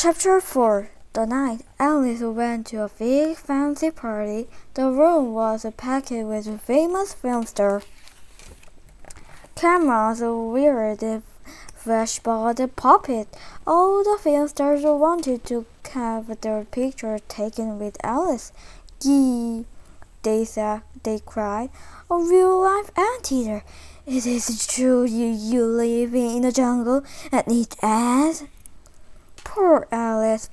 Chapter 4. The night Alice went to a big fancy party. The room was packed with famous film stars. Cameras weird flashbulb puppet. All the film stars wanted to have their picture taken with Alice. Gee, they said, they cried. A real-life anteater. It is true you live in the jungle and eat ass? Poor Alice.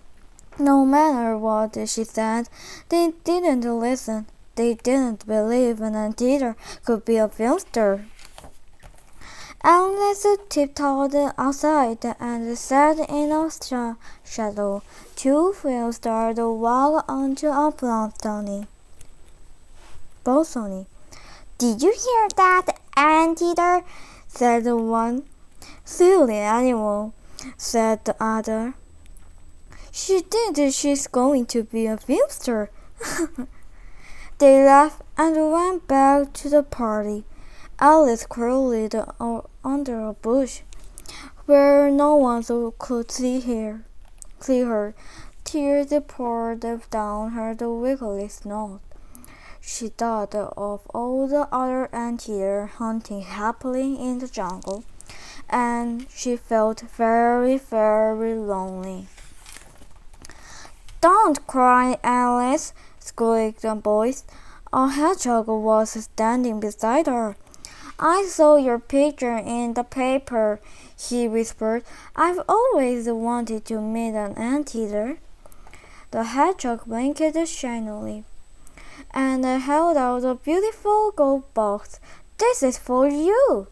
No matter what she said, they didn't listen. They didn't believe an anteater could be a film star. Alice tiptoed outside and sat in a shadow. Two film stars walked onto a balcony. Did you hear that, anteater? Said one. Silly animal, said the other. She did. She's going to be a film star. They laughed and went back to the party. Alice crawled under a bush, where no one could see her. Tears poured down her wiggly nose. She thought of all the other anteaters hunting happily in the jungle, and she felt very, very lonely. Don't cry, Alice, squeaked a voice. A hedgehog was standing beside her. I saw your picture in the paper, he whispered. I've always wanted to meet an anteater. The hedgehog blinked shyly and held out a beautiful gold box. This is for you.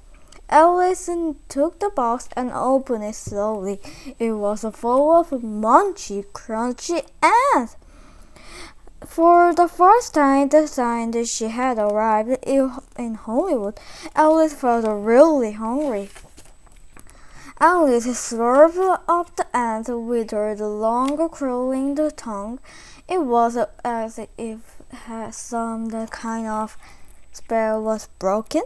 Alice took the box and opened it slowly. It was full of munchy, crunchy ants. For the first time since she had arrived in Hollywood, Alice felt really hungry. Alice slurped up the ants with her long, curling tongue. It was as if some kind of spell was broken.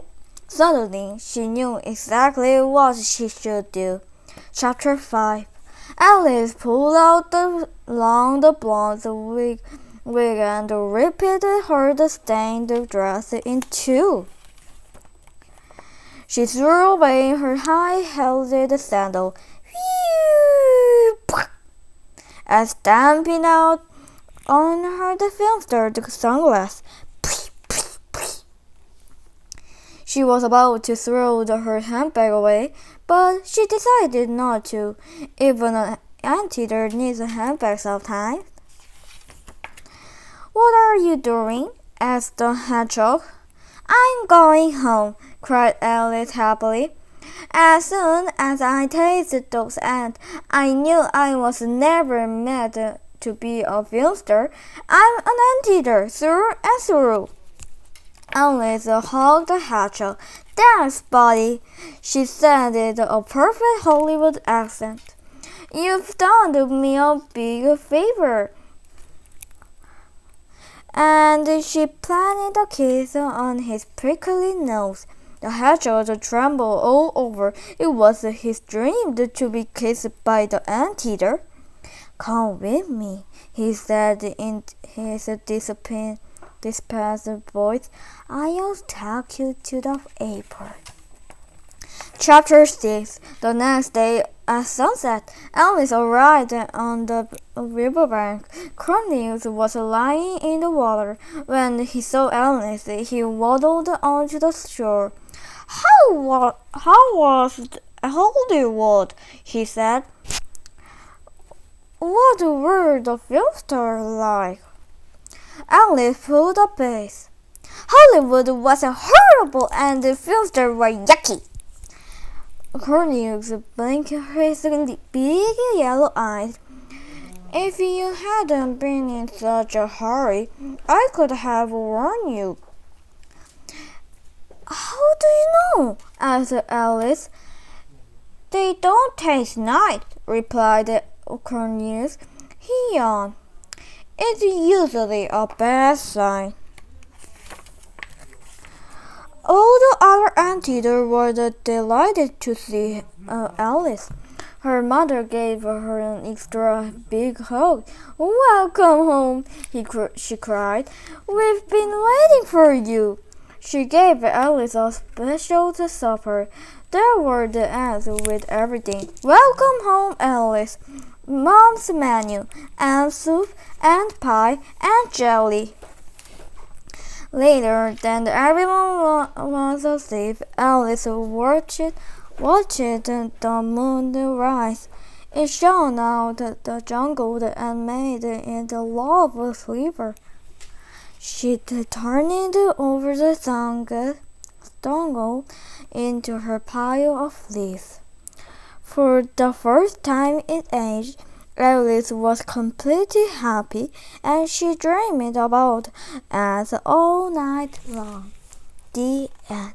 Suddenly, she knew exactly what she should do. Chapter 5. Alice pulled out the blonde wig and ripped her stained dress in two. She threw away her high-heeled sandal and stamping out on her film star sunglasses. She was about to throw her handbag away, but she decided not to. Even an anteater needs a handbag sometimes. What are you doing? Asked the hedgehog. I'm going home, cried Alice happily. As soon as I tasted those ants, I knew I was never meant to be a film star. I'm an anteater through and through. Alice hugged the hedgehog. Thanks, buddy, she said in a perfect Hollywood accent. You've done me a big favor. And she planted a kiss on his prickly nose. The hedgehog trembled all over. It was his dream to be kissed by the anteater. Come with me, he said in his dispassionate voice. I'll take you to the airport. Chapter 6. The next day at sunset, Alice arrived on the riverbank. Cornelius was lying in the water. When he saw Alice, he waddled onto the shore. How was Hollywood? He said. What were the film stars like? Alice pulled a face. Hollywood was horrible and the film stars were yucky. Cornelius blinked his big yellow eyes. If you hadn't been in such a hurry, I could have warned you. How do you know? Asked Alice. They don't taste nice, replied Cornelius. He yawned. It's usually a bad sign. All the other anteaters were delighted to see Alice. Her mother gave her an extra big hug. "Welcome home," she cried. "We've been waiting for you." She gave Alice a special supper. There were the eggs with everything. "Welcome home, Alice. Mom's menu, and soup, and pie, and jelly." Later, then everyone was asleep, Alice watched the moon rise. It shone out the jungle and made it a lovely river. She turned over the jungle into her pile of leaves. For the first time in age, Alice was completely happy, and she dreamed about it all night long. The end.